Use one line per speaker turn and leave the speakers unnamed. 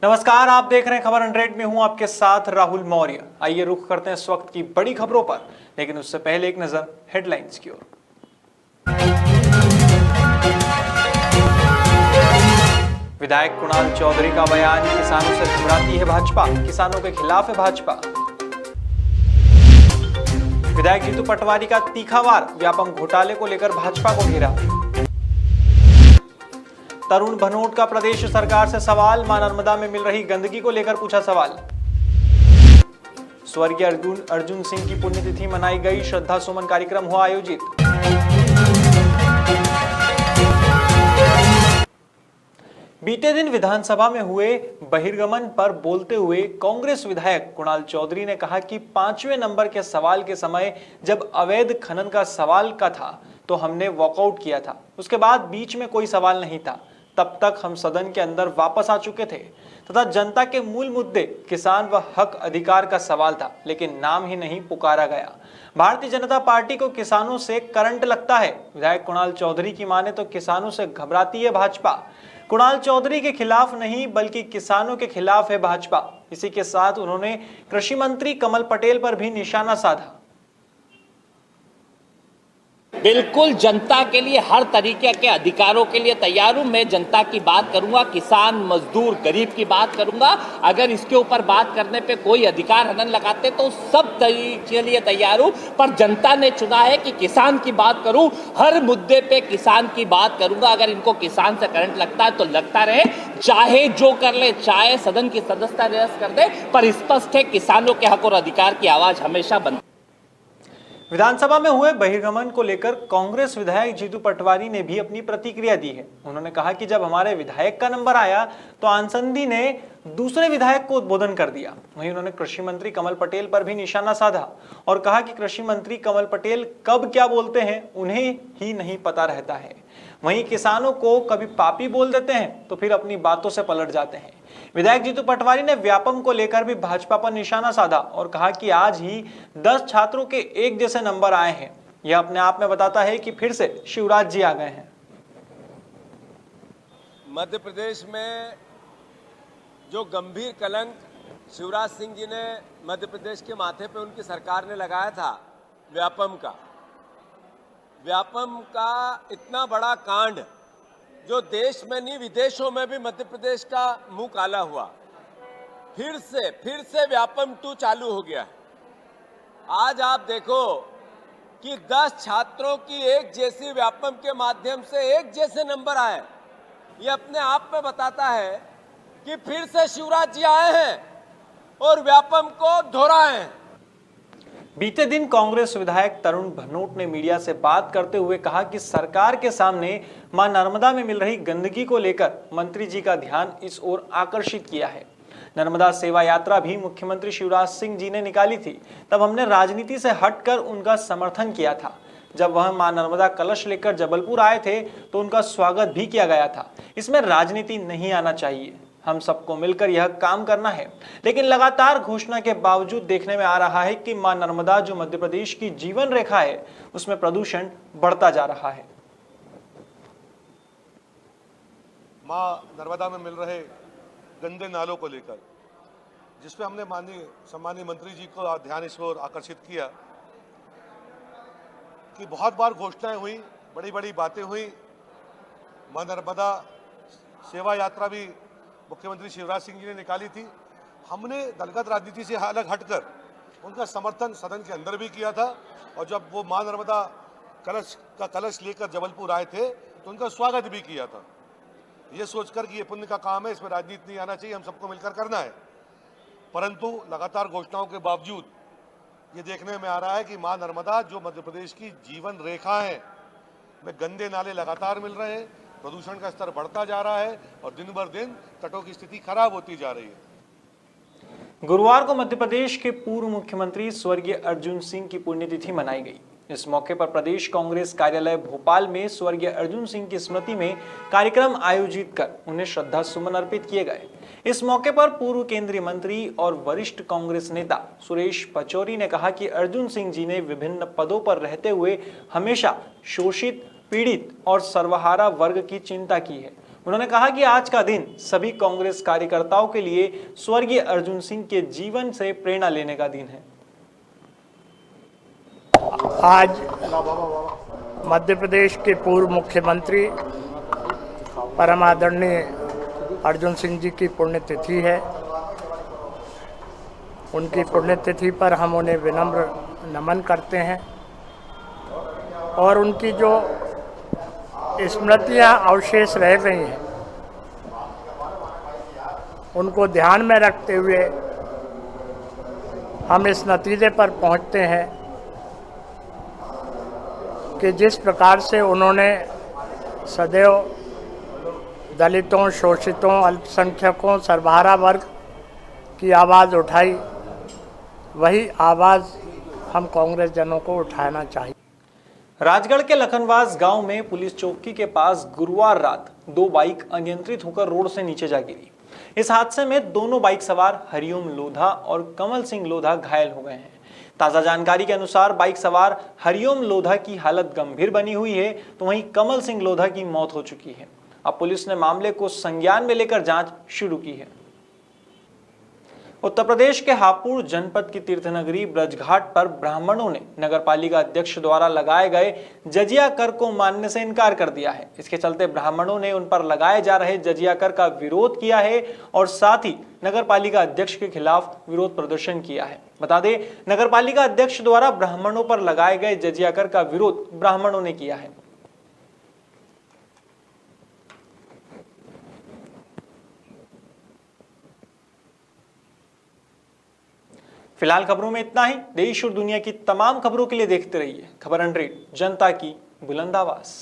नमस्कार, आप देख रहे हैं खबर 100 में हूं आपके साथ राहुल मौर्य। आइए रुख करते हैं इस वक्त की बड़ी खबरों पर, लेकिन उससे पहले एक नजर हेडलाइंस की ओर। विधायक कुणाल चौधरी का बयान, किसानों से घबराती है भाजपा, किसानों के खिलाफ है भाजपा। विधायक जीतू पटवारी का तीखा वार, व्यापम घोटाले को लेकर भाजपा को घेरा। तरुण भनोट का प्रदेश सरकार से सवाल, मां नर्मदा में मिल रही गंदगी को लेकर पूछा सवाल। स्वर्गीय अर्जुन सिंह की पुण्यतिथि मनाई गई, श्रद्धा सुमन कार्यक्रम हुआ आयोजित। बीते दिन विधानसभा में हुए बहिर्गमन पर बोलते हुए कांग्रेस विधायक कुणाल चौधरी ने कहा कि 5वें नंबर के सवाल के समय जब अवैध खनन का सवाल का था तो हमने वॉकआउट किया था, उसके बाद बीच में कोई सवाल नहीं था, तब तक हम सदन के अंदर वापस आ चुके थे तथा जनता के मूल मुद्दे किसान व हक अधिकार का सवाल था, लेकिन नाम ही नहीं पुकारा गया। भारतीय जनता पार्टी को किसानों से करंट लगता है। विधायक कुणाल चौधरी की माने तो किसानों से घबराती है भाजपा। कुणाल चौधरी के खिलाफ नहीं बल्कि किसानों के खिलाफ है भाजपा। इसी के साथ उन्होंने कृषि मंत्री कमल पटेल पर भी निशाना साधा।
बिल्कुल जनता के लिए हर तरीके के अधिकारों के लिए तैयार हूं। मैं जनता की बात करूंगा, किसान मजदूर गरीब की बात करूंगा। अगर इसके ऊपर बात करने पे कोई अधिकार हनन लगाते तो सब के लिए तैयार हूं, पर जनता ने चुना है कि किसान की बात करूं, हर मुद्दे पे किसान की बात करूंगा। अगर इनको किसान से करंट लगता है तो लगता रहे, चाहे जो कर ले, चाहे सदन की सदस्यता निरस्त कर दे, पर स्पष्ट है किसानों के हक और अधिकार की आवाज हमेशा बंद।
विधानसभा में हुए बहिर्गमन को लेकर कांग्रेस विधायक जीतू पटवारी ने भी अपनी प्रतिक्रिया दी है। उन्होंने कहा कि जब हमारे विधायक का नंबर आया तो आंसदी ने दूसरे विधायक को उद्बोधन कर दिया। वहीं उन्होंने कृषि मंत्री कमल पटेल पर भी निशाना साधा और कहा कि कृषि मंत्री कमल पटेल कब क्या बोलते हैं उन्हें ही नहीं पता रहता है। वहीं किसानों को कभी पापी बोल देते हैं तो फिर अपनी बातों से पलट जाते हैं। विधायक जीतू पटवारी ने व्यापम को लेकर भी भाजपा पर निशाना साधा और कहा कि आज ही 10 छात्रों के एक जैसे नंबर आए हैं। यह अपने आप में बताता है कि फिर से शिवराज जी आ गए हैं।
मध्य प्रदेश में जो गंभीर कलंक शिवराज सिंह जी ने मध्य प्रदेश के माथे पे उनकी सरकार ने लगाया था, व्यापम का इतना बड़ा कांड जो देश में नहीं विदेशों में भी मध्य प्रदेश का मुंह काला हुआ। फिर से व्यापम 2 चालू हो गया है। आज आप देखो कि 10 छात्रों की एक जैसी व्यापम के माध्यम से एक जैसे नंबर आए। ये अपने आप में बताता है कि फिर से शिवराज जी आए हैं और व्यापम को दोहराए हैं।
बीते दिन कांग्रेस विधायक तरुण भनोट ने मीडिया से बात करते हुए कहा कि सरकार के सामने मां नर्मदा में मिल रही गंदगी को लेकर मंत्री जी का ध्यान इस ओर आकर्षित किया है। नर्मदा सेवा यात्रा भी मुख्यमंत्री शिवराज सिंह जी ने निकाली थी, तब हमने राजनीति से हटकर उनका समर्थन किया था। जब वह मां नर्मदा कलश लेकर जबलपुर आए थे तो उनका स्वागत भी किया गया था। इसमें राजनीति नहीं आना चाहिए, हम सबको मिलकर यह काम करना है। लेकिन लगातार घोषणा के बावजूद देखने में आ रहा है कि मां नर्मदा जो मध्य प्रदेश की जीवन रेखा है उसमें प्रदूषण बढ़ता जा रहा है।
मां नर्मदा में मिल रहे गंदे नालों को लेकर जिसपे हमने सम्मानीय मंत्री जी को ध्यान इस ओर आकर्षित किया कि बहुत बार घोषणाएं हुई, बड़ी बड़ी बातें हुई। मां नर्मदा सेवा यात्रा भी मुख्यमंत्री शिवराज सिंह जी ने निकाली थी। हमने दलगत राजनीति से अलग हटकर उनका समर्थन सदन के अंदर भी किया था, और जब वो मां नर्मदा कलश लेकर जबलपुर आए थे तो उनका स्वागत भी किया था, ये सोचकर कि ये पुण्य का काम है, इसमें राजनीति नहीं आना चाहिए, हम सबको मिलकर करना है। परंतु लगातार घोषणाओं के बावजूद ये देखने में आ रहा है कि मां नर्मदा जो मध्य प्रदेश की जीवन रेखा है में गंदे नाले लगातार मिल रहे हैं, प्रदूषण का स्तर बढ़ता जा रहा है और दिन बर दिन तटों की स्थिति खराब होती जा रही है।
गुरुवार को मध्य प्रदेश के पूर्व मुख्यमंत्री स्वर्गीय अर्जुन सिंह की पुण्यतिथि मनाई गई। इस मौके पर प्रदेश कांग्रेस कार्यालय भोपाल में स्वर्गीय अर्जुन सिंह की स्मृति में कार्यक्रम आयोजित कर उन्हें श्रद्धा सुमन अर्पित किए गए। इस मौके पर पूर्व केंद्रीय मंत्री और वरिष्ठ कांग्रेस नेता सुरेश पचौरी ने कहा कि अर्जुन सिंह जी ने विभिन्न पदों पर रहते हुए हमेशा शोषित, पीड़ित और सर्वहारा वर्ग की चिंता की है। उन्होंने कहा कि आज का दिन सभी कांग्रेस कार्यकर्ताओं के लिए स्वर्गीय अर्जुन सिंह के जीवन से प्रेरणा लेने का दिन है।
आज मध्य प्रदेश के पूर्व मुख्यमंत्री परम आदरणीय अर्जुन सिंह जी की पुण्यतिथि है। उनकी पुण्यतिथि पर हम उन्हें विनम्र नमन करते हैं और उनकी जो स्मृतियां अवशेष रह गई हैं उनको ध्यान में रखते हुए हम इस नतीजे पर पहुंचते हैं कि जिस प्रकार से उन्होंने सदैव दलितों, शोषितों, अल्पसंख्यकों, सर्वहारा वर्ग की आवाज़ उठाई, वही आवाज़ हम कांग्रेस जनों को उठाना चाहिए।
राजगढ़ के लखनवास गांव में पुलिस चौकी के पास गुरुवार रात 2 बाइक अनियंत्रित होकर रोड से नीचे जा गिरी। इस हादसे में दोनों बाइक सवार हरिओम लोधा और कमल सिंह लोधा घायल हो गए हैं। ताजा जानकारी के अनुसार बाइक सवार हरिओम लोधा की हालत गंभीर बनी हुई है, तो वहीं कमल सिंह लोधा की मौत हो चुकी है। अब पुलिस ने मामले को संज्ञान में लेकर जांच शुरू की है। उत्तर प्रदेश के हापुड़ जनपद की तीर्थनगरी ब्रजघाट पर ब्राह्मणों ने नगरपालिका अध्यक्ष द्वारा लगाए गए जजिया कर को मानने से इनकार कर दिया है। इसके चलते ब्राह्मणों ने उन पर लगाए जा रहे जजिया कर का विरोध किया है और साथ ही नगरपालिका अध्यक्ष के खिलाफ विरोध प्रदर्शन किया है। बता दें, नगरपालिका अध्यक्ष द्वारा ब्राह्मणों पर लगाए गए जजिया कर का विरोध ब्राह्मणों ने किया है। फिलहाल खबरों में इतना ही। देश और दुनिया की तमाम खबरों के लिए देखते रहिए खबर 100, जनता की बुलंद आवाज।